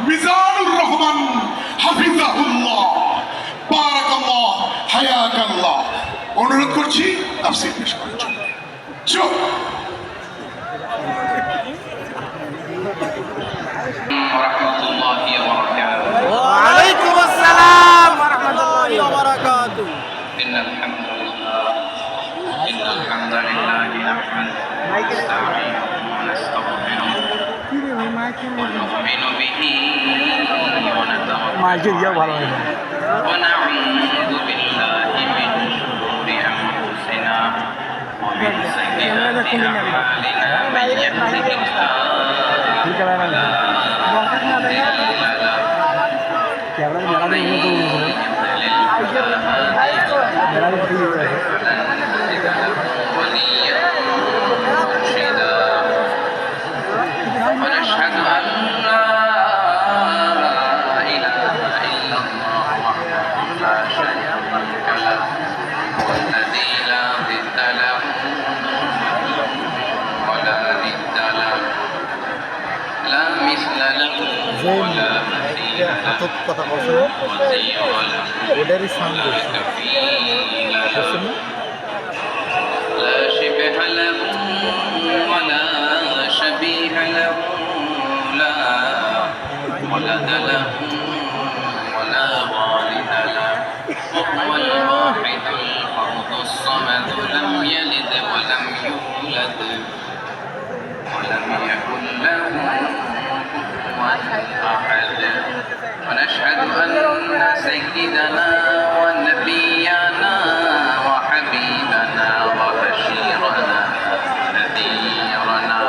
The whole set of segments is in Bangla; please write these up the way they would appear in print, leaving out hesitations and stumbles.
মিজানুর রহমান হাফিজাহুল্লাহ বারাকাল্লাহ হায়াকাল্লাহ অনুরোধ করছি তাফসীর পেশ করার জন্য। চুপ। وعليكم السلام ورحمة الله وبركاته. إن الحمد لله نحمده ونستعينه ونستغفره ونؤمن به ونتوكل ونعوذ بالله من شرور أنفسنا ومن سيئات أعمالنا من يهده الله فلا ونشهد أن لا إله إلا الله وحده لا شريك له والذي لا ضد له ولا ند له لا مثل له ولا مثيل له وزير له ولا كفيل له لا شبه له ولا شبيه له لا ولد له ولا والد له وهو الواحد الفرد الصمد لم يلد ولم يولد ولم يكن له كفوا أحد ونشهد أن سيدنا ونبينا وحبيبنا وبشيرنا نذيرنا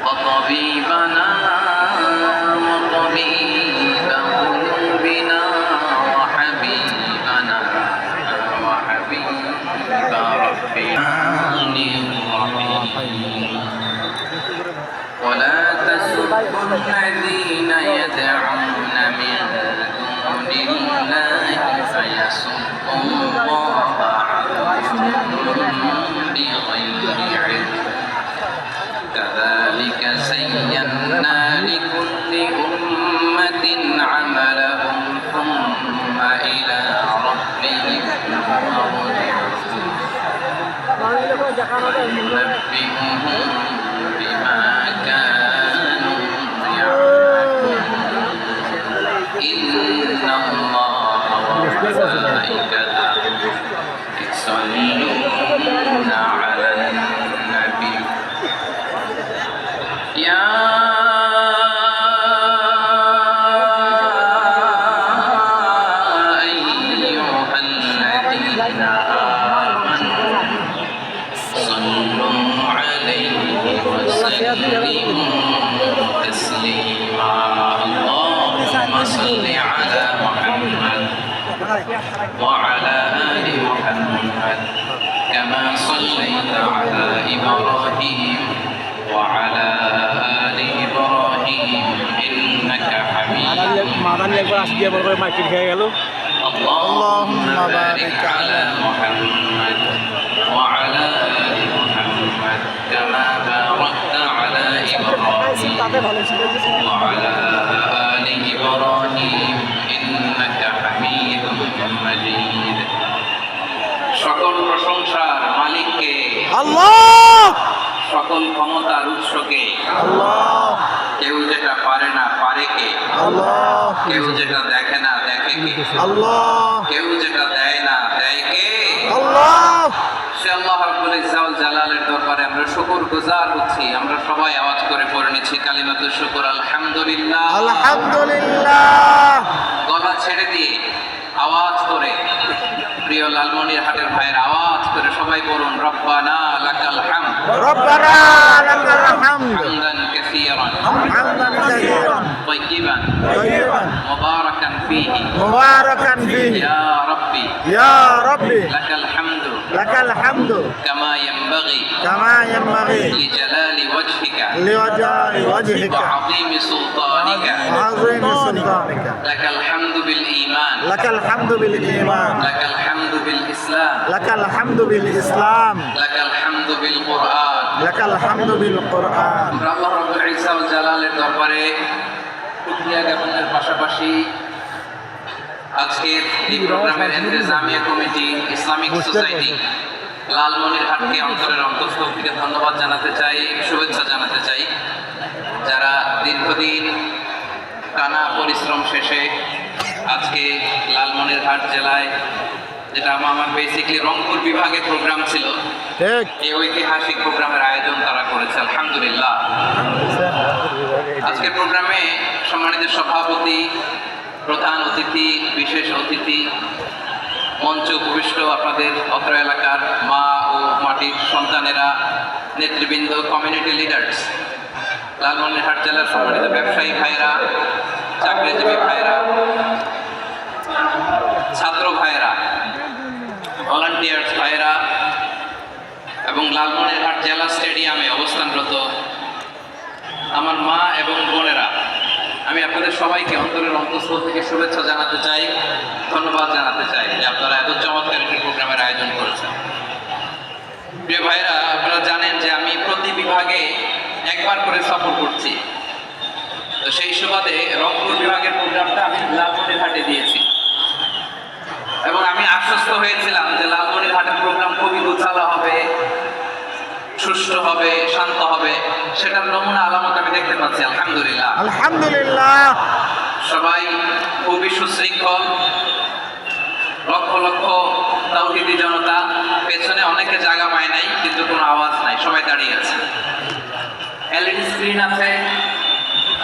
وطبيبنا وطبيب قلوبنا وحبيبنا وحبيب ربنا ولا تسبوا الذين يدعون من دون الله فيسبوا الله عدوا بغير علم كذلك زينا لكل أمة عملهم ثم إلى ربهم ينبئهم بما كانوا يعملون إن الله وملائكته يصلون على النبي يا أيها الذين آمنوا صلوا عليه وسلموا تسليما اللهم صل على محمد وعلى آل محمد كما صليت على إبراهيم وعلى آل إبراهيم إنك حميد مجيد اللهم بارك على محمد وعلى آل محمد كما باركت على إبراهيم وعلى آل إبراهيم إنك حميد مجيد সকল প্রশংসার মালিককে আল্লাহ, সকল ক্ষমতার উৎসকে আল্লাহ, কেউ যেটা পারে না পারে কে আল্লাহ, কেউ যেটা দেখে না দেখে কে আল্লাহ, কেউ যেটা দেয় না দেয় কে আল্লাহ। সে আল্লাহ রাব্বুল ইজ্জাত জালালের দরবারে আমরা শুকরগুজার হচ্ছি। আমরা সবাই আওয়াজ করে পড়ে নিচ্ছি কালিমাতুশ শুকর আলহামদুলিল্লাহ। আলহামদুলিল্লাহ। গলা ছেড়ে দিয়ে আওয়াজ করে প্রিয় লালমনিরহাটের ভাইয়ের আওয়াজ করে সবাই বলুন রব্বানা লাকাল হামদ রব্বানা লাকাল হামদ হামদান কাসীরান হামদান কাসীরান তাইয়িবান তাইয়িবান মুবারাকান ফীহি মুবারাকান ফীহি ইয়া রাব্বি ইয়া রাব্বি লাকাল হামদু লাকাল হামদু কামা ইয়ানবাগি কামা ইয়ানবাগি লিজালালি ওয়াজহিকা লিওয়াজহি ওয়াজহিকা وعظيم سلطانك وعظيم سلطانك لك الحمد بالإيمان لك الحمد بالإيمان لك الحمد بالإسلام لك الحمد بالإسلام لك الحمد بالقرآن لك الحمد بالقرآن আমরা আল্লাহ রাব্বুল ইজ্জাত ওয়াল জালালের দরবারে শুকরিয়া জ্ঞাপনের পাশাপাশি আজকের এই প্রোগ্রামের ইন্তেজামিয়া কমিটি ইসলামিক সোসাইটি লালমনিরহাটকে অন্তরের অন্তঃস্থল থেকে ধন্যবাদ জানাতে চাই, শুভেচ্ছা জানাতে চাই। যারা দীর্ঘদিন টানা পরিশ্রম শেষে আজকে লালমনিরহাট জেলায়, যেটা আমার বেসিকলি রংপুর বিভাগের প্রোগ্রাম ছিল, ঠিক এই ঐতিহাসিক প্রোগ্রামের আয়োজন তারা করেছে, আলহামদুলিল্লাহ। আজকের প্রোগ্রামে সম্মানিত সভাপতি, প্রধান অতিথি, বিশেষ অতিথি, মঞ্চে উপবিষ্ট আপনাদের অত্র এলাকার মা ও মাটির সন্তানেরা, নেতৃবৃন্দ, কমিউনিটি লিডার্স, লালমনিরহাট জেলার সম্মানিত ব্যবসায়ী ভাইরা, চাকরিজীবী ভাইরা, ছাত্র ভাইরা, ভলান্টিয়ার্স ভাইরা এবং লালমনিরহাট জেলা স্টেডিয়ামে অবস্থানরত আমার মা এবং বোনেরা, আমি আপনাদের সবাইকে অন্তরের অন্তঃস্থল থেকে শুভেচ্ছা জানাতে চাই, ধন্যবাদ জানাতে চাই যে আপনারা এত চমৎকার একটি প্রোগ্রামের আয়োজন করেছেন। প্রিয় ভাইরা, আপনারা জানেন যে আমি প্রতি বিভাগে একবার করে সফর করছি। তো সেই সুবাদে রংপুর বিভাগের প্রোগ্রামটা আমি লালমনিরহাটে দিয়েছি এবং আমি আশ্বস্ত হয়েছিলাম যে লালমনিরহাটের প্রোগ্রাম খুবই গোছালো হবে, সুষ্ঠু হবে, শান্ত হবে। সেটার নমুনা আলামত আমি দেখতে পাচ্ছি, আলহামদুলিল্লাহ। আলহামদুলিল্লাহ। সবাই খুবই সুশৃঙ্খল, লক্ষ লক্ষ তাওহীদি জনতা, পেছনে অনেকে জায়গা পায় নাই কিন্তু কোনো আওয়াজ নাই, সবাই দাঁড়িয়ে আছে। এলইডি স্ক্রিন আছে,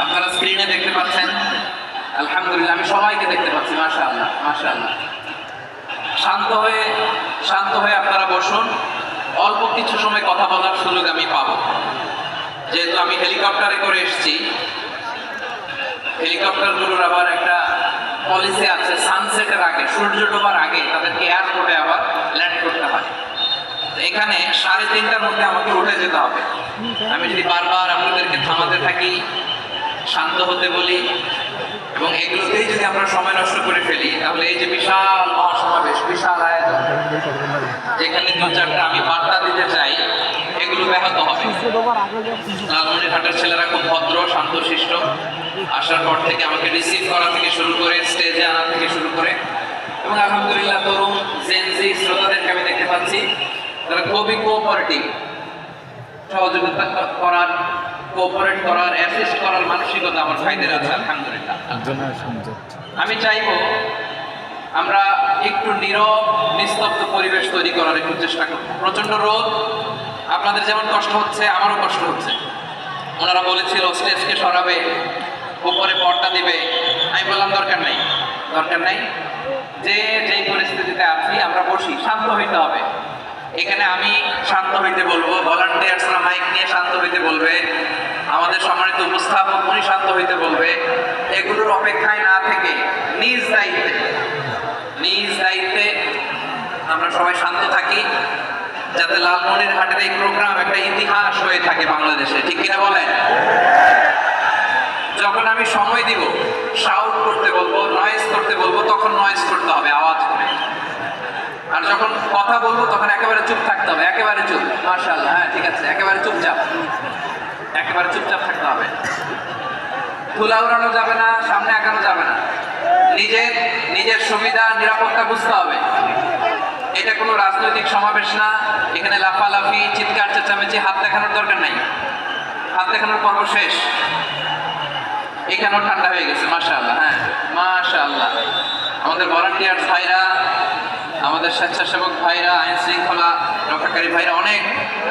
আপনারা স্ক্রিনে দেখতে পাচ্ছেন, আলহামদুলিল্লাহ। আমি সবাইকে দেখতে পাচ্ছি, মাশাআল্লাহ মাশাআল্লাহ। শান্ত হয়ে আপনারা বসুন, অল্প কিছু সময় কথা বলার সুযোগ আমি পাবো। যেহেতু আমি হেলিকপ্টারে করে এসেছি, হেলিকপ্টারগুলোর আবার একটা পলিসি আছে, সানসেটের আগে, সূর্য ডোবার আগে তাদেরকে এয়ারপোর্টে আবার ল্যান্ড করতে হয়। তো এখানে 3:30টার মধ্যে আমাকে উঠে যেতে হবে। আমি যদি বারবার আপনাদেরকে থামাতে থাকি, শান্ত হতে বলি এবং এগুলোতেই যদি আমরা সময় নষ্ট করে ফেলি, তাহলে এই যে বিশাল মহাসমাবেশ, বিশাল আয়োজন, যেখানে 2-4টা আমি বার্তা দিতে চাই, এগুলো ব্যাহত হবে। লালমনিরহাটের ছেলেরা খুব ভদ্র, শান্তশিষ্ট। আসার পর থেকে আমাকে রিসিভ করা থেকে শুরু করে, স্টেজে আনা থেকে শুরু করে, এবং আলহামদুলিল্লাহ তরুণ জেনজি শ্রোতাদেরকে আমি দেখতে পাচ্ছি, তারা খুবই কোঅপারেটিভ, সহযোগিতা করার, কোঅপারেট করার, অ্যাসিস্ট করার মানসিকতা আমার ভাইদের আছে, আলহামদুলিল্লাহ। আমি চাইবো আমরা একটু নীরব, নিস্তব্ধ পরিবেশ তৈরি করার একটু চেষ্টা করব। প্রচন্ড রোদ, আপনাদের যেমন কষ্ট হচ্ছে আমারও কষ্ট হচ্ছে। ওনারা বলেছিল স্টেজকে সরাবে, উপরে পর্দা দিবে, আমি বললাম দরকার নাই, দরকার নাই। যেই পরিস্থিতিতে আছি আমরা বসি, শান্ত হইতে হবে। এখানে আমি শান্ত হইতে বলবো, ভলান্টিয়ার্সরা মাইক নিয়ে শান্ত হইতে বলবে, আমাদের সম্মানিত উপস্থাপক উনি শান্ত হইতে বলবে। এগুলোর অপেক্ষায় না থেকে নিজ দায়িত্বে আমরা সবাই শান্ত থাকি, যাতে লালমনিরহাটের এই প্রোগ্রাম একটা ইতিহাস হয়ে থাকে বাংলাদেশে, ঠিক কিনা বলেন? যখন আমি সময় দিব, শাউট করতে বলবো, নয়েজ করতে বলবো, তখন নয়েজ করতে হবে, আওয়াজ করে। আর যখন কথা বলবো তখন একেবারে চুপ থাকতে হবে, একেবারে চুপ। মাশাআল্লাহ, হ্যাঁ ঠিক আছে, একেবারে চুপচাপ, একেবারে চুপচাপ থাকতে হবে। ধুলা উড়ানো যাবে না, সামনে আগানো যাবে না। নিজের সুবিধা, নিরাপত্তা বুঝতে হবে। এটা কোনো রাজনৈতিক সমাবেশ না, এখানে লাফালাফি, চিৎকার চেঁচামেচি, হাত দেখানোর দরকার নাই। হাত দেখানোর পর্ব শেষ। এখানেও ঠান্ডা হয়ে গেছে, মাশাআল্লাহ, হ্যাঁ মাশাআল্লাহ। আমাদের ভলান্টিয়ার্স ভাইরা, আমাদের স্বেচ্ছাসেবক ভাইরা, আইন শৃঙ্খলা রক্ষাকারী ভাইরা অনেক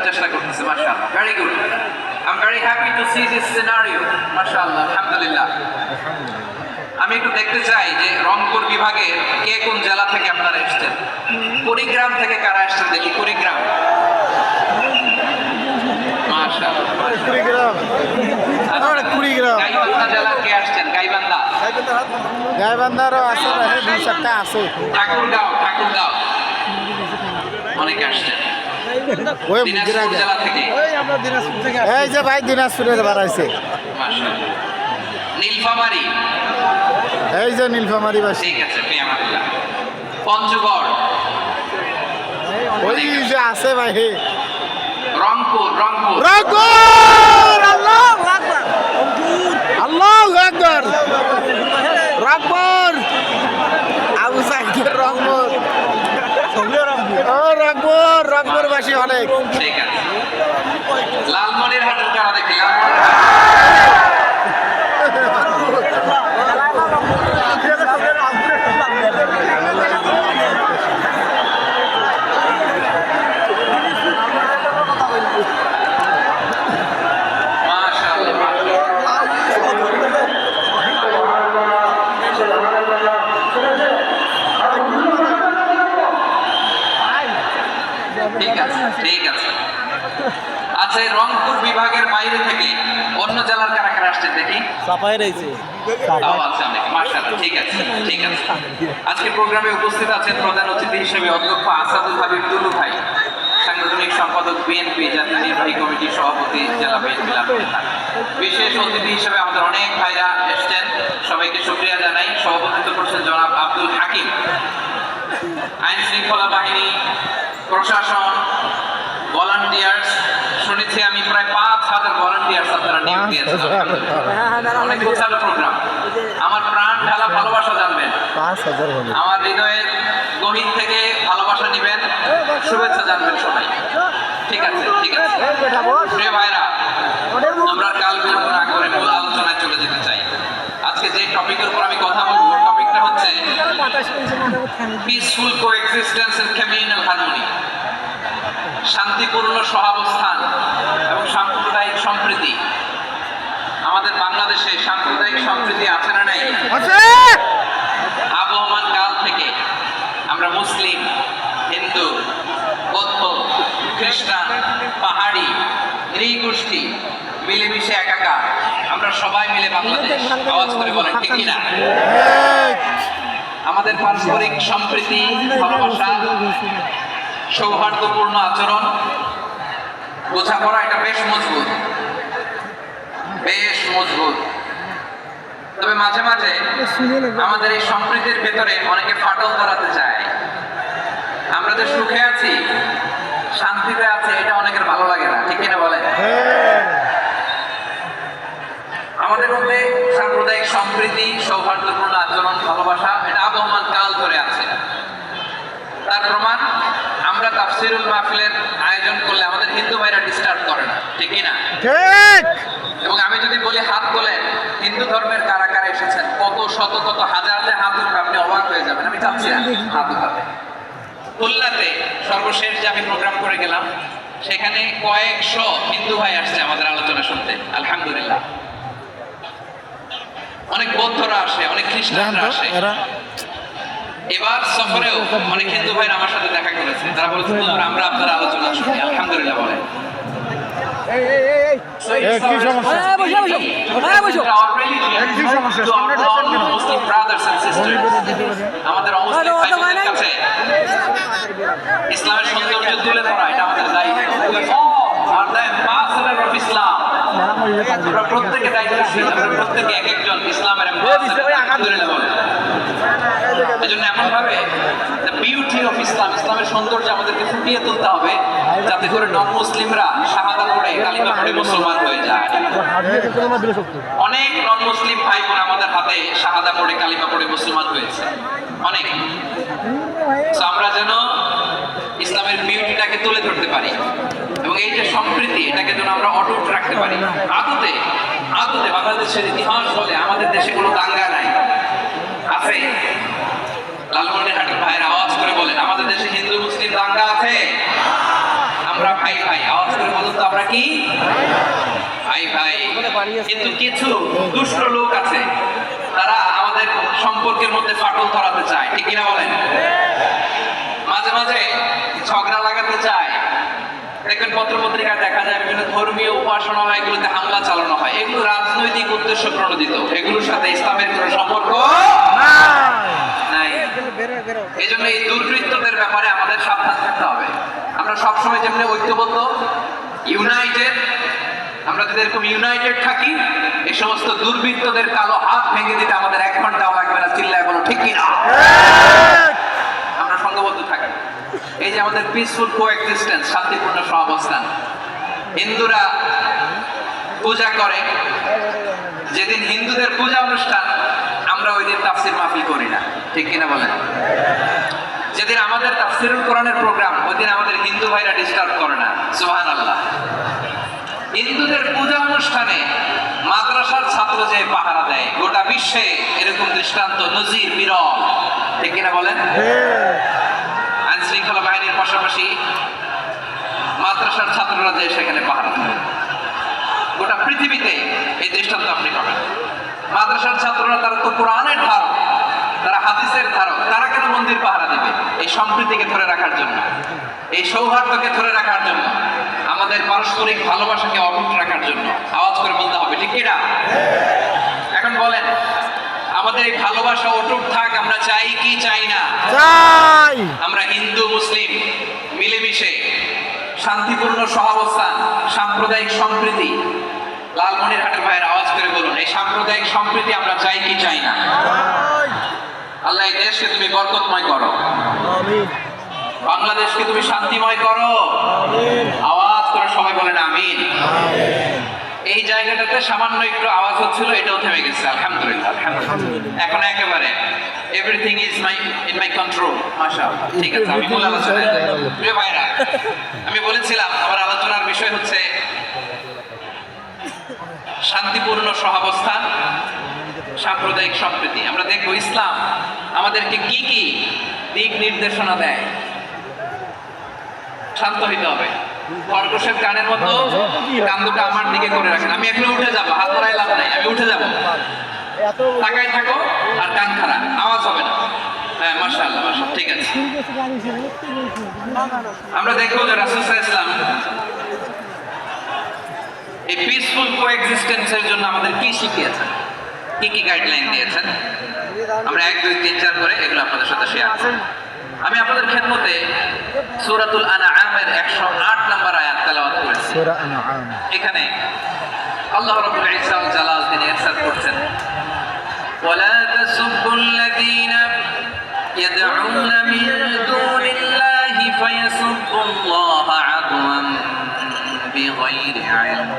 চেষ্টা করতেছে, মাশাআল্লাহ, very good. I am very happy to C this scenario, মাশাআল্লাহ, আলহামদুলিল্লাহ। আমি একটু দেখতে চাই যে রংপুর বিভাগের কে কোন জেলা থেকে আপনারা এসেছেন। কুড়িগ্রাম থেকে কারা এসেছেন দেখি, কুড়িগ্রাম, মাশাআল্লাহ। কুড়িগ্রাম গাইবান্ধা জেলার কে আসছেন? গাইবান্ধা, গাইবান্ধারও আছে, 2-4টা আছে। ঠাকুরগাঁও অনেকে আসছেন। ওই দিনাজপুর জেলা থেকে, এই যে ভাই দিনাজপুরে বাড়াইছে, মাশাআল্লাহ। নীলফামারী, এই যে নীলফামারী বাসী, ঠিক আছে, পেয়ামাতুল্লাহ। পঞ্চগড়, ওই যে আছে ভাই, রংপুর, আল্লাহু আকবার, আল্লাহু আকবার। অনেক। ঠিক আছে, লালমনিরহাটের কারা দেখি, লালমনিরহাট। মাশাআল্লাহ, মাশাআল্লাহ। ঠিক আছে, ঠিক আছে। আচ্ছা, এই রংপুর বিভাগের বাইরে থেকে অন্য জেলার কারা কারা আসছে দেখি। চাপাই রয়েছে তাও আছে অনেক, মাশাআল্লাহ, ঠিক আছে, ঠিক আছে। আজকে প্রোগ্রামে উপস্থিত আছেন প্রধান অতিথি হিসেবে অধ্যক্ষ আসাদুল হাবিব দুলু ভাই, সাংগঠনিক সম্পাদক বিএনপি, জাতীয় নির্বাহী কমিটির সভাপতি জেলা বিএনপি লালমনিরহাট। বিশেষ অতিথি হিসেবে আমাদের অনেক ভাইরা এসছেন, সবাইকে শুকরিয়া জানাই। সভাপতিত্ব করছেন জনাব আব্দুল হাকিম। আইন শৃঙ্খলা বাহিনী, প্রশাসন, ভলান্টিয়ার্স, শুনেছি আমি প্রায় 5,000 ভলান্টিয়ার্স আপনারা নিয়োগ দিয়েছেন। অনেক গোছালো প্রোগ্রাম। আমার প্রাণ ঢালা ভালোবাসা জানবেন, 5,000 হলো। আমার হৃদয়ের গভীর থেকে ভালোবাসা নিবেন, শুভেচ্ছা জানবেন সবাই। ঠিক আছে, ঠিক আছে। প্রিয় ভাইরা, আমরা কাল বিলম্ব না করে মূল আলোচনায় চলে যেতে চাই। আজকে যে টপিকের উপর আমি কথা বলবো, টপিকটা হচ্ছে peaceful coexistence and communal harmony, শান্তিপূর্ণ সহাবস্থান এবং সাম্প্রদায়িক সম্প্রীতি। আমাদের বাংলাদেশে সাম্প্রদায়িক সম্প্রীতি আছে না নাই? আবহমান কাল থেকে আমরা মুসলিম, হিন্দু, বৌদ্ধ, খ্রিস্টান, পাহাড়ি, নৃগোষ্ঠী মিলেমিশে একাকার, আমরা সবাই মিলে বাংলাদেশ। আওয়াজ করে বলেন ঠিক কিনা? আমাদের পারস্পরিক সম্প্রীতি, ভালোবাসা, সৌহার্দ্যপূর্ণ আচরণ, বোঝাপড়া, এটা বেশ মজবুত, বেশ মজবুত। তবে মাঝে মাঝে আমাদের এই সম্প্রীতির ভেতরে অনেকে ফাটল ধরাতে চায়। আমরা যে সুখে আছি, শান্তিতে আছি, এটা অনেকের ভালো লাগে না, ঠিক কিনা বলেন? আমাদের মধ্যে সাম্প্রদায়িক সম্প্রীতি, সৌহার্দ্যপূর্ণ আচরণ, ভালোবাসা, এটা আবহমান কাল ধরে আছে। তার প্রমাণ, আমরা তাফসিরুল মাহফিলের আয়োজন করলে আমাদের হিন্দু ভাইরা ডিস্টার্ব করে না, ঠিক কিনা? ঠিক। এবং আমি যদি বলি হাত তোলেন, হিন্দু ধর্মের কারা কারা এসেছেন, কত শত কত হাজার যে হাত উঠবে, আপনি অবাক হয়ে যাবেন। আমি চাচ্ছি না হাত উঠাবে। খুলনাতে সর্বশেষ যে আমি প্রোগ্রাম করে গেলাম, সেখানে কয়েকশো হিন্দু ভাই আসছে আমাদের আলোচনা শুনতে, আলহামদুলিল্লাহ। অনেক বৌদ্ধরা আসে, অনেক খ্রিস্টানরা আসে। এবার সফরেও অনেক হিন্দু ভাইরা আমার সাথে দেখা করেছে, তারা বলেছে হুজুর, আমরা আপনার আলোচনা শুনি, আলহামদুলিল্লাহ বলেন। কি সমস্যা? আমাদের অমুসলিম ভাইদের কাছে ইসলামের সৌন্দর্য তুলে ধরা, এটা আমাদের দায়িত্ব। ইসলাম আমরা প্রত্যেকে দায়িত্বশীল, আমরা প্রত্যেকে এক একজন ইসলামের এই জন্য এমন ভাবে বিউটি অফ ইসলাম, ইসলামের সৌন্দর্য আমাদেরকে ফুটিয়ে তুলতে হবে, যাতে করে নন মুসলিমরা শাহাদা পড়ে, কালিমা পড়ে মুসলমান হয়ে যায়। অনেক নন মুসলিম ভাই বোন আমাদের হাতে শাহাদা পড়ে, কালিমা পড়ে মুসলমান হয়েছে, অনেক। আমরা যেন ইসলামের বিউটিটাকে তুলে ধরতে পারি এবং এই যে সম্প্রীতি, এটাকে যেন আমরা অটুট রাখতে পারি। আদতে আদতে বাংলাদেশের ইতিহাস বলে আমাদের দেশে কোনো দাঙ্গা নাই, আছে? লালমনিরহাটের ভাইয়ের আওয়াজ করে বলেন, আমাদের দেশে হিন্দু মুসলিম দাঙ্গা আছে? আমরা ভাই ভাই, আওয়াজ করে বলুন তো, আমরা কি ভাই ভাই? কিন্তু কিছু দুষ্ট লোক আছে, তারা আমাদের সম্পর্কের মধ্যে ফাটল ধরাতে চায়, ঠিক কিনা বলেন? মাঝে মাঝে ঝগড়া লাগাতে চায়। দেখবেন পত্র পত্রিকায় দেখা যায় বিভিন্ন ধর্মীয় উপাসনালয়গুলোতে হামলা চালানো হয়, এগুলো রাজনৈতিক উদ্দেশ্য প্রণোদিত, এগুলোর সাথে ইসলামের কোনো সম্পর্ক নাই। এই জন্য এই দুর্বৃত্তদের ব্যাপারে আমাদের সাবধান থাকতে হবে। আমরা সবসময় যেমনি ঐক্যবদ্ধ, ইউনাইটেড, আমরা যদি এরকম ইউনাইটেড থাকি, এই সমস্ত দুর্বৃত্তদের কালো হাত ভেঙে দিতে আমাদের 1 ঘন্টাও লাগবে না, চিল্লায় বলো ঠিক কিনা? আমরা সংঘবদ্ধ থাকি। এই যে আমাদের পিসফুল কোএক্সিস্টেন্স, শান্তিপূর্ণ সহাবস্থান। হিন্দুরা পূজা করে, যেদিন হিন্দুদের পূজা অনুষ্ঠান, আমরা ওই দিন তাফসির মাহফিল করি না, ঠিক কিনা বলেন? যেদিন আমাদের তাফসীরুল কোরআনের প্রোগ্রাম, ওই দিন আমাদের হিন্দু ভাইরা ডিস্টার্ব করে না। সুবহানাল্লাহ। হিন্দুদের পূজা অনুষ্ঠানে মাদ্রাসার ছাত্র যে পাহারা দেয়, গোটা বিশ্বে এরকম দৃষ্টান্ত নজির বিরল, ঠিক কিনা বলেন? আইন শৃঙ্খলা বাহিনীর পাশাপাশি মাদ্রাসার ছাত্ররা যে সেখানে পাহারা দেয়, গোটা পৃথিবীতে এই দৃষ্টান্ত আপনি পাবেন। মাদ্রাসার ছাত্ররা, তারা তো কোরআনের ধারক, তারা হাদিসের ধারক, তারা কেন মন্দির পাহারা দিবে? এই সম্প্রীতিকে ধরে রাখার জন্য, এই সৌহার্দ্যকে ধরে রাখার জন্য, আমাদের পারস্পরিক ভালোবাসাকে অটুট রাখার জন্য। আওয়াজ করে বলতে হবে, ঠিক কিনা? এখন বলেন, আমাদের এই ভালোবাসা অটুট থাক, আমরা চাই কি চাই না? চাই। আমরা হিন্দু মুসলিম মিলেমিশে শান্তিপূর্ণ সহাবস্থান, সাম্প্রদায়িক সম্প্রীতি। লালমনিরহাটের ভাইয়ের আওয়াজ করে বলুন, এই সাম্প্রদায়িক সম্প্রীতি আমরা চাই কি চাই না? আল্লাহ এই দেশকে তুমি বরকতময় করো, আমিন। বাংলাদেশকে তুমি শান্তিময় করো। আমিন। আওয়াজ করে সবাই বলেন আমিন। আমিন। এই জায়গাটাতে সামান্য একটু আওয়াজ হচ্ছিল, এটাও থেমে গেছে। আলহামদুলিল্লাহ, আলহামদুলিল্লাহ। এখন একেবারে everything is in my control. মাশাআল্লাহ, ঠিক আছে। আমি মূল আলোচনায় যাই। প্রিয় ভাইরা, আমি বলেছিলাম আমার আলোচনার বিষয় হচ্ছে শান্তিপূর্ণ সহাবস্থান, সাম্প্রদায়িক সম্প্রীতি। আমরা দেখব ইসলাম আমাদেরকে কি কি দিক নির্দেশনা দেয়। শান্ত হইতে হবে। খরগোশের কানের মতো কান দুটো আমার দিকে করে রাখেন। আমি এখন উঠে যাব, হাত ধরাই লাভ নাই, আমি উঠে যাব। তাকাই থাকো আর কান খাড়া, আওয়াজ হবে না। হ্যাঁ, মাশাআল্লাহ, মাশাআল্লাহ, ঠিক আছে। আমরা দেখবো যে রাসূল সাল্লাল্লাহু আলাইহি ওয়াসাল্লাম এই পিসফুল কোএক্সিস্টেন্সের জন্য আমাদের কি শিখিয়েছেন, কি কি গাইডলাইন দিয়েছেন। আমরা 1 2 3 4 করে এগুলো আপনাদের সাথে শেয়ার করব। আমি আপনাদের খেদমতে সূরাতুল আনআমের 108 নম্বর আয়াত তেলাওয়াত করেছি। সূরা আনআম। এখানে আল্লাহ রাব্বুল ইজ্জা ওয়াল জালাল তিনি ইরশাদ করছেন, ওয়ালা তাসুবুল্লাযীনা ইয়াদউনা মিন দুনিল্লাহি ফায়াসুবুল্লাহা আদওয়ান বিগাইরি ইলম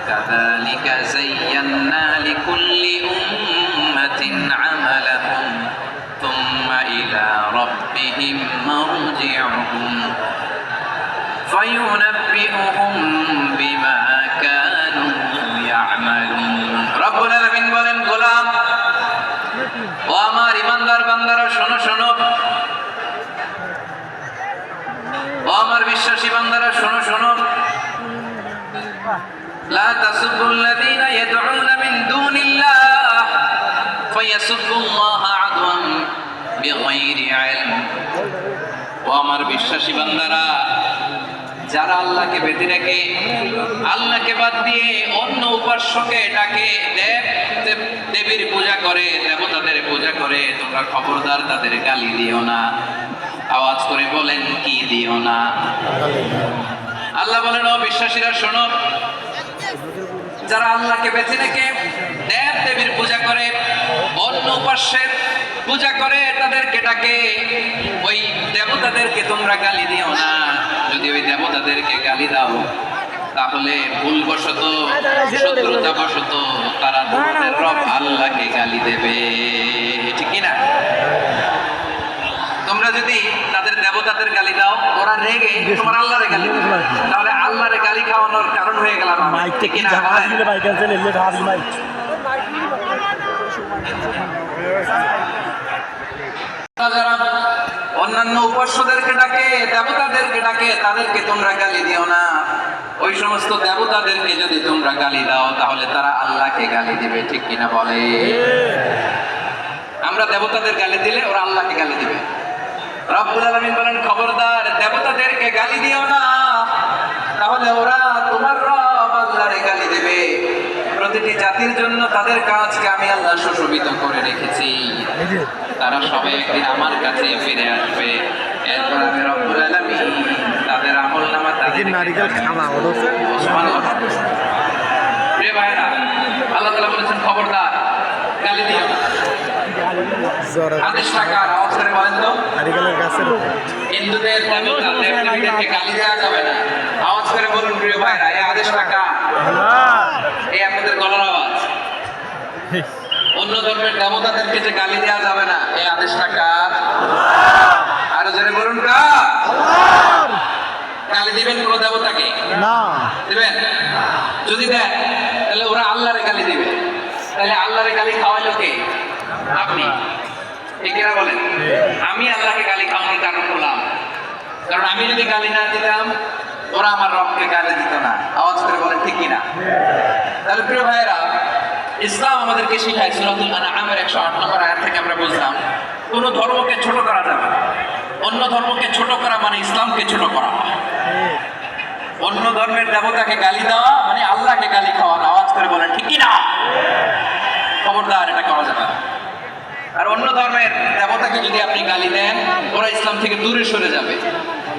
কাযালিকা যায়্যান্না লিকুল্লি উম্মাতিন আমালাহুম থুম্মা ইলা রাব্বিহিম মারজিউহুম ফায়ুনাব্বিউহুম বিমা কানু ইয়ামালুন। রব্বুল আলামিন বলেন, গোলাম ও আমার ইমানদার বান্দারা, শোনো শোনো। ও আমার বিশ্বাসী বান্দারা, শোনো শোনো। লা তাসুবুল্লাযীনা ইয়াদউনা মিন দুনিল্লাহ ফায়াসুবুল্লাহা আদওয়ান বিগাইরি ইলম। ও আমার বিশ্বাসী বান্দারা, যারা আল্লাহকে বেঁধে রেখে আল্লাহকে বাদ দিয়ে অন্য উপাস্যকে ডাকে, দেবীর পূজা করে, দেবতাদের পূজা করে, তোমরা খবরদার তাদের গালি দিও না। আওয়াজ করে বলেন, কি দিও না? আল্লাহ বলেন, ও বিশ্বাসীরা শোনো, যারা আল্লাহকে বেঁচে রেখে দেব দেবীর পূজা করে, অন্য উপাস্যের পূজা করে, তাদেরকে ডাকে, ওই দেবতাদেরকে তোমরা গালি দিও না। যদি ওই দেবতাদেরকে গালি দাও, তাহলে ভুলবশত, শত্রুতাবশত তারা তোমাদের রব আল্লাহকে গালি দেবে, ঠিক কি না? তোমরা যদি তাদের দেবতাদের গালি দাও, ওরা রেগে তোমার আল্লাহরে গালি দেবে, তাহলে আল্লাহরে গালি খাওয়ানোর কারণ হয়ে গেলাম, ঠিক কি না? যারা অন্যান্য উপাস্যদেরকে ডাকে, দেবতাদেরকে ডাকে, তাদেরকে তোমরা গালি দিও না। ওই সমস্ত দেবতাদেরকে যদি তোমরা গালি দাও, তাহলে তারা আল্লাহকে গালি দিবে, ঠিক কিনা বলে? আমরা দেবতাদের গালি দিলে ওরা আল্লাহকে গালি দিবে। রব্বুল আলামিন বলেন, খবরদার দেবতাদেরকে গালি দিও না, তাহলে ওরা তোমার রব আল্লাহরে গালি দেবে। প্রতিটি জাতির জন্য তাদের কাজকে আমি আল্লাহ সুশোভিত করে রেখেছি, তারা সবাই একদিন আমার কাছে ফিরে আসবে। এরপর আমি রব্বুল আলামিন তাদের আমলনামা তাদের নারিকেল খাওয়া হলো। সুবহানাল্লাহ। প্রিয় ভাইরা, আল্লাহ তাআলা বলেছেন, খবরদার গালি দিও না। আদেশ টাকার আওয়াজ করে বলেন তো, নারিকেলের গাছের হিন্দুদের দেবতা দেবদেবীদেরকে গালি দেওয়া যাবে না। আওয়াজ করে বলুন প্রিয় ভাইরা, এই আদেশ টাকা, এই আপনাদের গলার আওয়াজ। অন্য ধর্মের দেবতাদেরকে যে গালি দেওয়া যাবে না, এই আদেশ টাকা। আরো জোরে বলুন কা গালি দিবেন কোন দেবতাকে? না দিবেন? যদি দেন তাহলে ওরা আল্লাহরে গালি দিবে, তাহলে আল্লাহরে গালি খাওয়াইলো কে? আপনি। ঠিক কিনা বলেন? আমি আল্লাহকে গালি খাওয়ানোর কারণ হলাম, কারণ আমি যদি গালি না দিতাম ওরা আমার রবকে গালি দিত না। আওয়াজ করে বলেন ঠিক কিনা? তাহলে প্রিয় ভাইয়েরা, ইসলাম আমাদেরকে শিখায় সূরাতুল আনআমের 108 নম্বর আয়াত থেকে আমরা বুঝলাম কোন ধর্মকে ছোট করা যাবে না। অন্য ধর্মকে ছোট করা মানে ইসলামকে ছোট করা। অন্য ধর্মের দেবতাকে গালি দেওয়া মানে আল্লাহকে গালি খাওয়ানো। আওয়াজ করে বলেন ঠিক কিনা? খবরদার, এটা করা যাবে না। আর অন্য ধর্মের দেবতাকে যদি আপনি গালি দেন ওরা ইসলাম থেকে দূরে সরে যাবে।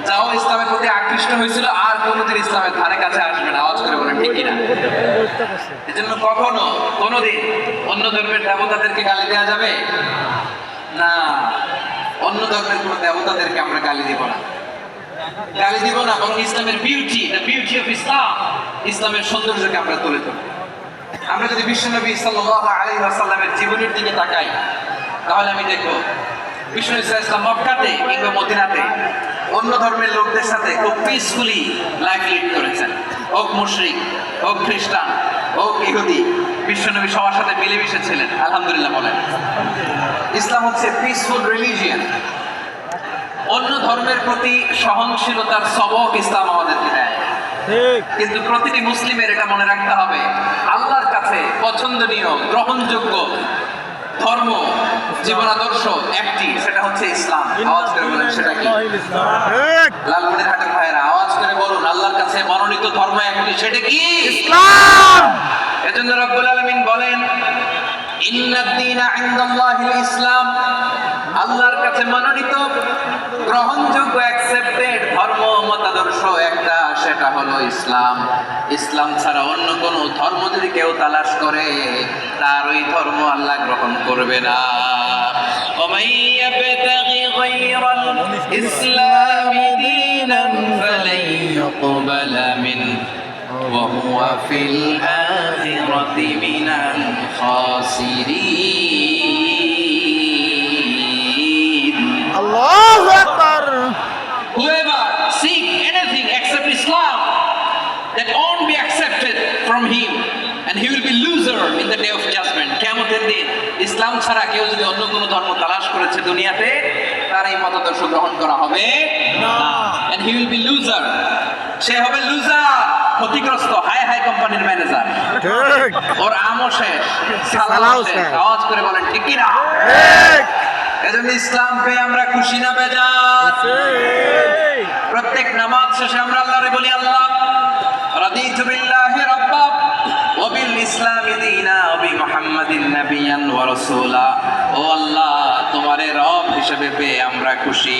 যাও ইসলামের প্রতি আকৃষ্ট হয়েছিল আর কোনোদিন ইসলামের ধারে কাছে আসবে না। আওয়াজ করে বলেন ঠিক কিনা? এজন্য কখনো কোনোদিন অন্য ধর্মের দেবতাদেরকে গালি দেওয়া যাবে না। অন্য ধর্মের কোনো দেবতাদেরকে আমরা গালি দিব না, গালি দিব না, বরং ইসলামের beauty, the beauty of Islam, ইসলামের সৌন্দর্যকে আমরা তুলে ধরব। আমরা যদি বিশ্বনবী সাল্লাল্লাহু আলাইহি ওয়াসাল্লামের জীবনের দিকে তাকাই তাহলে আমি দেখব বিশ্বনবী সাল্লাল্লাহু আলাইহি ওয়াসাল্লাম মক্কাতে কিংবা মদিনাতে অন্য ধর্মের লোকদের সাথে খুব পিসফুলি লাইফ লিড করেছেন। হোক মুশরিক, হোক খ্রিস্টান, হোক ইহুদি, বিশ্বনবী সবার সাথে মিলেমিশে ছিলেন। আলহামদুলিল্লাহ বলেন। ইসলাম হচ্ছে পিসফুল রিলিজিয়ন। অন্য ধর্মের প্রতি সহনশীলতার সবক ইসলাম আমাদেরকে দেয়। কিন্তু প্রতিটি মুসলিমের এটা মনে রাখতে হবে, আল্লাহর কাছে পছন্দনীয় গ্রহণযোগ্য ধর্ম জীবন আদর্শ একটি, সেটা হচ্ছে ইসলাম। আওয়াজ করে বলেন সেটা কি? লালমনির হাটের ভাইয়েরা আওয়াজ করে বলুন, আল্লাহর কাছে মনোনীত ধর্ম একটি, সেটা কি? ইসলাম। এজন্য রব্বুল আলামিন বলেন ইন্নাদ দীনা ইনদাল্লাহিল ইসলাম, আল্লাহর কাছে মনোনীত গ্রহণযোগ্য অ্যাকসেপ্টেড ধর্ম মতাদর্শ একটা, সেটা হলো ইসলাম। ইসলাম ছাড়া অন্য কোন ধর্ম যদি কেউ তালাশ করে তার ওই ধর্ম আল্লাহ গ্রহণ করবে না। ওয়ামান ইয়াবতাগি গায়রাল ইসলামি দীনান ফালান ইউকবালা মিনহু ওয়া হুয়া ফিল আখিরাতি মিনাল খাসিরিন। আল্লাহু আকবার। Whoever seek anything except Islam, that won't be accepted from him, and he will be loser in the day of judgment. কিয়ামতের দিন ইসলাম ছাড়া কেউ যদি অন্য কোনো ধর্ম তালাশ করেছে দুনিয়াতে, তার এই মতাদর্শ গ্রহণ করা হবে না, and he will be loser. সে হবে লুজার, ক্ষতিগ্রস্ত, হাই হাই কোম্পানির ম্যানেজার। ঠিক ওর আমও শেষ, সালাও সালাও শেষ। শেষ। আওয়াজ করে বলেন ঠিক কি না? ঠিক এজন্য ইসলাম পেয়ে আমরা খুশি না বেজার? ঠিক। প্রত্যেক নামাজ শেষে আমরা আল্লাহরে বলি, আল্লাহ রাদিতু বিল্লাহি রাব্বা ওয়া বিল ইসলামি দীনা ওয়া বি মুহাম্মাদিন নাবিয়ান ওয়া রাসূলা। ও আল্লাহ, তোমারে রব হিসেবে পেয়ে আমরা খুশি।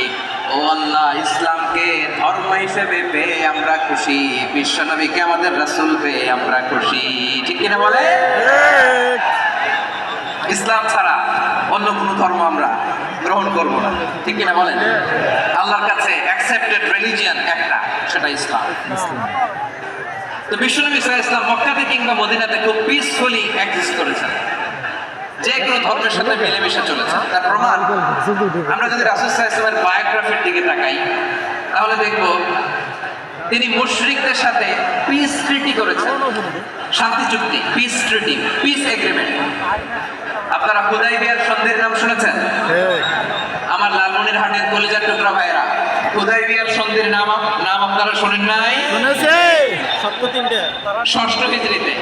ও আল্লাহ, ইসলামকে ধর্ম হিসেবে পেয়ে আমরা খুশি। বিশ্বনবীকে আমাদের রাসূল পেয়ে আমরা খুশি। ঠিক কিনা বলে? ঠিক। ইসলাম ছাড়া অন্য কোনো ধর্ম আমরা গ্রহণ করব না। ঠিক কিনা বলেন? আল্লাহর কাছে অ্যাকসেপ্টেড রিলিজিয়ন একটা, সেটা ইসলাম। তো বিশ্বনবী সাল্লাল্লাহু আলাইহি ওয়াসাল্লাম মক্কাতে কিংবা মদিনাতে খুব পিসফুলি এক্সিস্ট করেছেন, যে কোনো ধর্মের সাথে মিলেমিশে চলেছেন। তার প্রমাণ আমরা যদি রাসূল সাল্লাল্লাহু আলাইহি ওয়াসাল্লামের বায়োগ্রাফির দিকে তাকাই তাহলে দেখব তিনি মুশরিকদের সাথে পিস ট্রিটি করেছেন, শান্তি চুক্তি, পিস ট্রিটি, পিস এগ্রিমেন্ট। আপনারা হুদাইবিয়ার সন্ধির নাম শুনেছেন? ঠিক। আমার লালমনির হাটের কলিজার টুকরা ভাইরা, হুদাইবিয়ার সন্ধির নাম আপনারা শোনেন নাই? শুনেছি। সত্য তিনটে। ষষ্ঠ হিজরিতে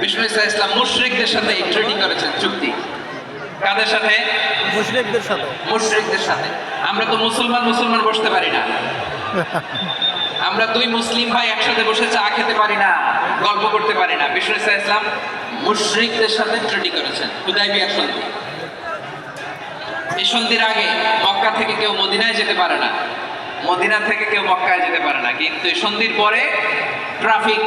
বিশ্বনবী সাল্লাল্লাহু আলাইহি ওয়াসাল্লাম মুশরিকদের সাথে ট্রিটি করেছেন, চুক্তি। কাদের সাথে? মুশরিকদের সাথে। মুশরিকদের সাথে। আমরা তো মুসলমান বসতে পারি না। আমরা দুই মুসলিম ভাই একসাথে বসে চা খেতে পারি না, গল্প করতে পারি না। বিশ্বনবী সাল্লাল্লাহু আলাইহি ওয়াসাল্লাম মুশরিকদের সাথে ট্রিটি করেছেন, হুদাইবিয়ার সন্ধি। এই সন্ধির আগে মক্কা থেকে কেউ মদিনায় যেতে পারে না, মদিনা থেকে কেউ মক্কায় যেতে পারে না। কিন্তু এই সন্ধির পরে ট্রাফিক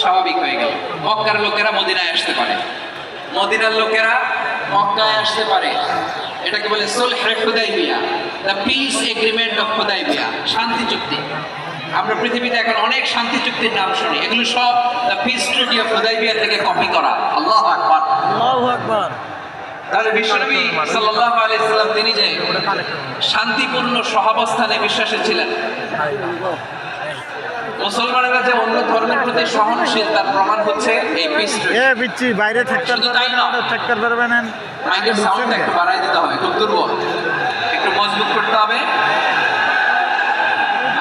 স্বাভাবিক হয়ে গেল। মক্কার লোকেরা মদিনায় আসতে পারে, মদিনার লোকেরা মক্কায় আসতে পারে। এটাকে বলে সুলহ Hudaybiyyah, the peace agreement of Hudaybiyyah, শান্তি চুক্তি। আমরা পৃথিবীতে এখন অনেক শান্তি চুক্তির নাম শুনি, এগুলো সব the piece treaty of Hudaibiya থেকে কপি করা। আল্লাহু আকবার। আল্লাহু আকবার। তাহলে বিশ্বনবী সাল্লাল্লাহু আলাইহি সাল্লাম তিনি যে শান্তিপূর্ণ সহাবস্থানে বিশ্বাসী ছিলেন, মুসলমানেরা যে অন্য ধর্মের প্রতি সহনশীল তার প্রমাণ হচ্ছে এই পিস ট্রি। বিচ্ছি বাইরে থাকতে শুধু তাই না, থাকতে পারবেন না। মাইকের সাউন্ডটা একটু বাড়াই দিতে হবে, খুব দুর্বল, একটু মজবুত করতে হবে,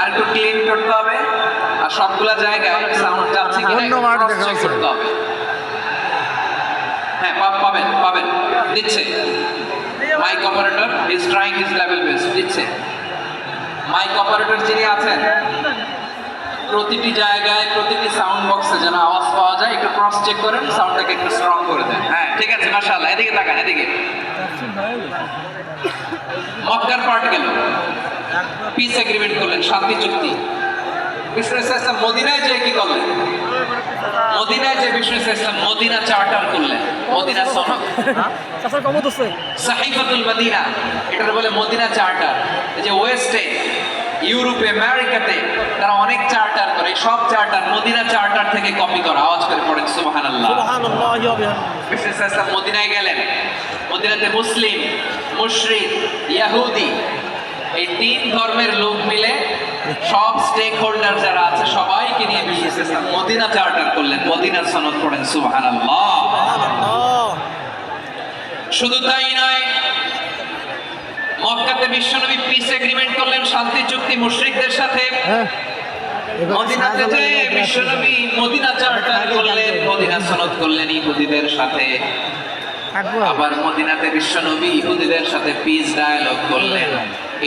আর একটু ক্লিন করতে হবে, আর সবগুলা জায়গায় সাউন্ড যাচ্ছে কিনা একটু cross check করতে হবে। হ্যাঁ পাবেন পাবেন, দিচ্ছে mike operator is trying his level best, দিচ্ছে মাইক অপারেটর যিনি আছেন প্রতিটি জায়গায় প্রতিটি সাউন্ড বক্সে যেন আওয়াজ পাওয়া যায়, একটু ক্রস চেক করেন, সাউন্ডটাকে একটু স্ট্রং করে দেন। হ্যাঁ ঠিক আছে, মাশাআল্লাহ। এদিকে তাকান, এদিকে। মক্কার পার্ট গেল, পিস এগ্রিমেন্ট করলেন, শান্তি চুক্তি। বিষ্ণু ইসলাম মদিনায় যে কি করলেন, মদিনায় যে বিষ্ণু ইসলাম মদিনা চার্টার করলেন, মদিনা সনদ, সাহিফাতুল মদিনা, এটার বলে মদিনা চার্টার। এই যে ওয়েস্টে, ইউরোপে, আমেরিকাতে তারা অনেক চার্টার করে, সব চার্টার মদিনা চার্টার থেকে কপি করা। আওয়াজ করে পড়েন সুবহানাল্লাহ। বিষ্ণু ইসলাম মদিনায় গেলেন, মদিনাতে মুসলিম, মুশরিক, ইহুদি এই তিন ধর্মের লোক মিলে সব স্টেক হোল্ডার যারা আছে সবাইকে নিয়ে বিষ্ণু ইসলাম মদিনা চার্টার করলেন, মদিনা সনদ পড়েন সুবহানাল্লাহ। শুধু তাই নয়, মক্কাতে বিশ্বনবী পিস এগ্রিমেন্ট করলেন, শান্তি চুক্তি মুশরিকদের সাথে। মদিনাতে যে বিশ্বনবী মদিনা চার্টার করলেন, মদিনা সনদ করলেন ইহুদিদের সাথে। আবার মদিনাতে বিশ্বনবী ইহুদিদের সাথে পিস ডায়ালগ করলেন,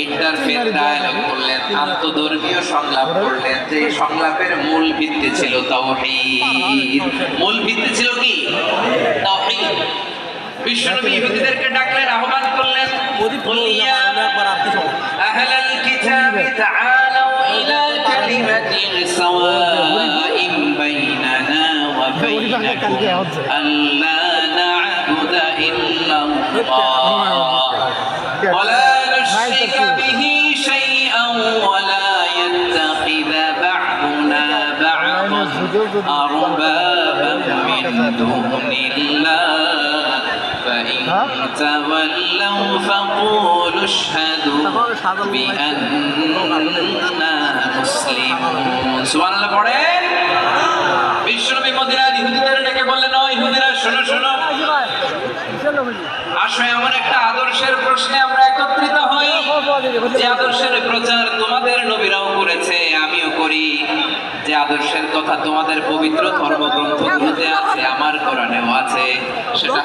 ইন্টারফেথ ডায়ালগ করলেন, আন্তঃধর্মীয় সংলাপ করলেন। যে সংলাপের মূল ভিত্তি ছিল তাওহীদ। মূল ভিত্তি ছিল কি? তাওহীদ। বিশ্বনবী ইহুদিদেরকে ডাকলেন, আহ্বান করলেন, বলিয়া আহলাল কিতাবি তাআলাউ ইলা কালিমাতিন সাওয়াইন বাইনানা ওয়া বাইনাকুম আল্লা না'বুদা ইল্লাল্লাহ ওয়া লা নুশরিকা বিহি শাইআন ওয়া লা ইয়াত্তাখিযা বা'দুনা বা'দান আরবাবান মিন দুনিল্লাহ فإن تولوا فقولوا اشهدوا بأننا مسلمون سبحان الله পড়েন। বিশ্বনবী মদিনার ইহুদিদের ডেকে বললেন, ও ইহুদিরা শোনো শোনো, আসো এমন একটা আদর্শের প্রশ্নে আমরা একত্রিত হই যে আদর্শের প্রচার তোমাদের নবীরাও করেছে, আমিও করি। যে আদর্শের কথা তোমাদের পবিত্র ধর্মগ্রন্থগুলোতে আছে, আমার কোরআনেও আছে। সেটা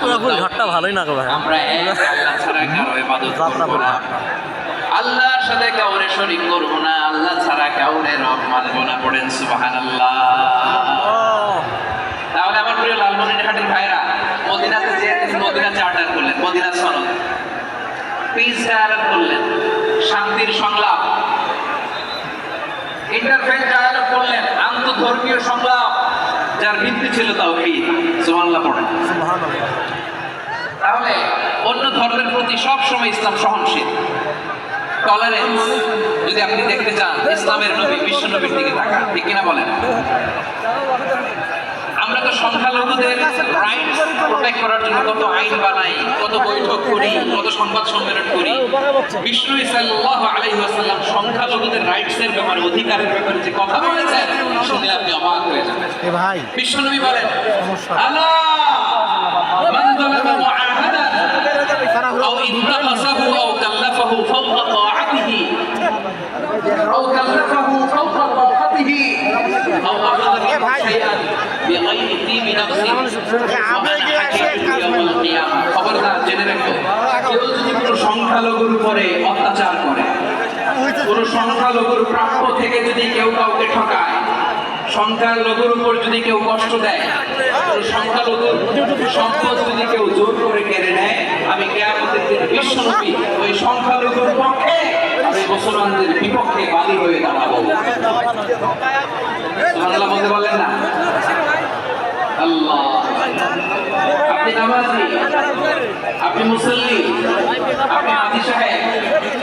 ভালোই না আমরা এক আল্লাহ ছাড়া কারো ইবাদত করব না, আল্লাহর সাথে কাউরে শরীক করব না, আল্লাহ ছাড়া কাউরে রব মানব না। পড়েন সুবহানাল্লাহ। তাহলে আমার প্রিয় লালমনিরহাটের ভাইরা, মদিনাতে যে তিনি মদিনা চার্টার করলেন, মদিনা সনদ, পিস ডায়ালগ করলেন, শান্তির সংলাপ, ইন্টারফেথ ডায়ালগ করলেন, আন্তঃধর্মীয় সংলাপ, যার ভিত্তি ছিল তাওহীদ। সুবহানাল্লাহ পড়েন। তাহলে অন্য ধর্মের প্রতি সব সময় ইসলাম সহনশীল, টলারেন্স। যদি আপনি দেখতে চান ইসলামের নবী বিশ্ব নবীর দিকে তাকান, ঠিক কিনা বলেন? আমরা তো সংখ্যালঘুদের রাইটস প্রোটেক্ট করার জন্য কত আইন বানাই, কত বৈঠক করি, কত সংবাদ সম্মেলন করি। বিষ্ণু সাল্লাল্লাহু আলাইহি ওয়াসাল্লাম সংখ্যালঘুদের রাইটসের ব্যাপারে, অধিকারের ব্যাপারে যে কথা বলেছেন, শুনলে আপনি অবাক হয়ে যাবেন। বিষ্ণু নবী বলেন, আলা মান যালামা মুআহাদান আও ইনতাকাসাহু আও কাল্লাফাহু ফাওকা তাআতিহি আও কাল্লাফাহু ফাওকা তাআতিহি আও আখাযা শাইআন বিগাইরি তিবি নাফসি খবরদার জেনে রাখো, কেউ যদি কোনো সংখ্যালঘুর উপরে অত্যাচার করে, কোনো সংখ্যালঘুর প্রাপ্য থেকে যদি কেউ কাউকে ঠকায়, সংখ্যালঘুর উপর যদি কেউ কষ্ট দেয়, কোনো সংখ্যালঘুর সম্পদ যদি কেউ জোর করে কেড়ে নেয়, আমি কিয়ামতের দিন বিশ্বনবী ওই সংখ্যালঘুর পক্ষে, আমি মুসলমানদের বিপক্ষে বাদী হয়ে দাঁড়াবো। সুবহানাল্লাহ বলতে বলেন না? আল্লাহ। আপনি নামাজি, আপনি মুসল্লি, আপনি হাজি সাহেব,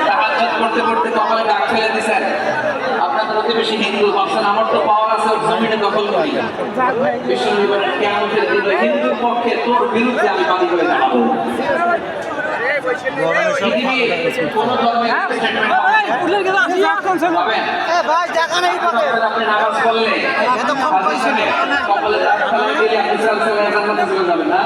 তাহাজ্জুদ করতে করতে কপালে দাগ ফেলে দিয়েছেন, আপনার প্রতিবেশী হিন্দু, ভাবছেন আমার তো পাওয়ার আছে, ওর জমিনে দখল করি। বিশ্বনবী বলেন, কিয়ামতের দিন ওই হিন্দুর পক্ষে তোর বিরুদ্ধে আমি বাদী হয়ে দাঁড়াবো। পৃথিবীর কোনো ধর্মের statement পাবেন? আপনি নামাজ পড়লে কপালে দাগ ফেলে দিলে আপনি সালসালায় জান্নাতে চলে যাবেন না?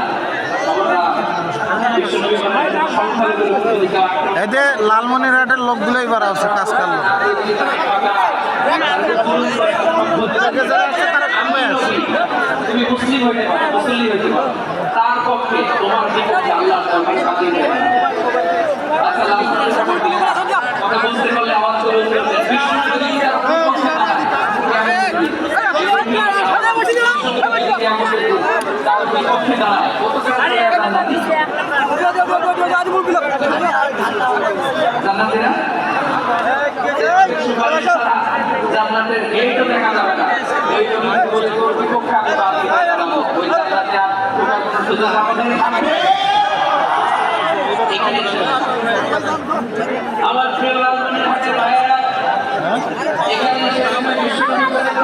আমরা বিশ্বনবী বলেন, সংখ্যালঘুদের অধিকার এদের লালমনিরহাটের লোকগুলোই বাড়া আছে কাজ করলো তুমি মুসলিম হইতে পারো, মুসলিম হইতে পারো, তার পক্ষে তোমার বিপক্ষে আল্লাহর দরবারে সাজিয়ে দেবে। আচ্ছা, লালমনিরহাটের সামনে দিলে কথা বুঝতে পারলে আওয়াজ করে উত্তর দেন। বিশ্বনবী তার বিপক্ষে দাঁড়ায়। তার বিপক্ষে দাঁড়ায়। কত জান্নাতীরা জান্নাতের গেটও দেখা যাবে না। গেটও কিন্তু বলে তোর বিপক্ষে আমি বাদ দিতে পারবো। ওই জান্নাতে আর ঢোকার কোনো সুযোগ আমাদের থাকবে না। এখানে আমার প্রিয় লালমনিরহাটের ভাইয়েরা, এখানে এসে আমরা বিশ্বনবী বলেন,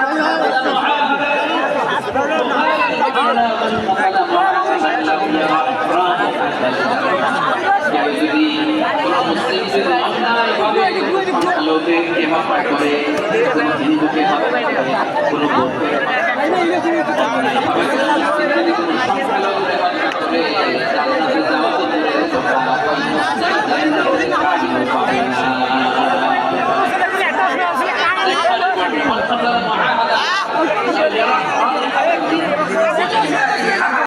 যদি কোনো মুসলিম যদি অন্যায়ভাবে লোকে হেমাফা করে, কোনো হিন্দুকে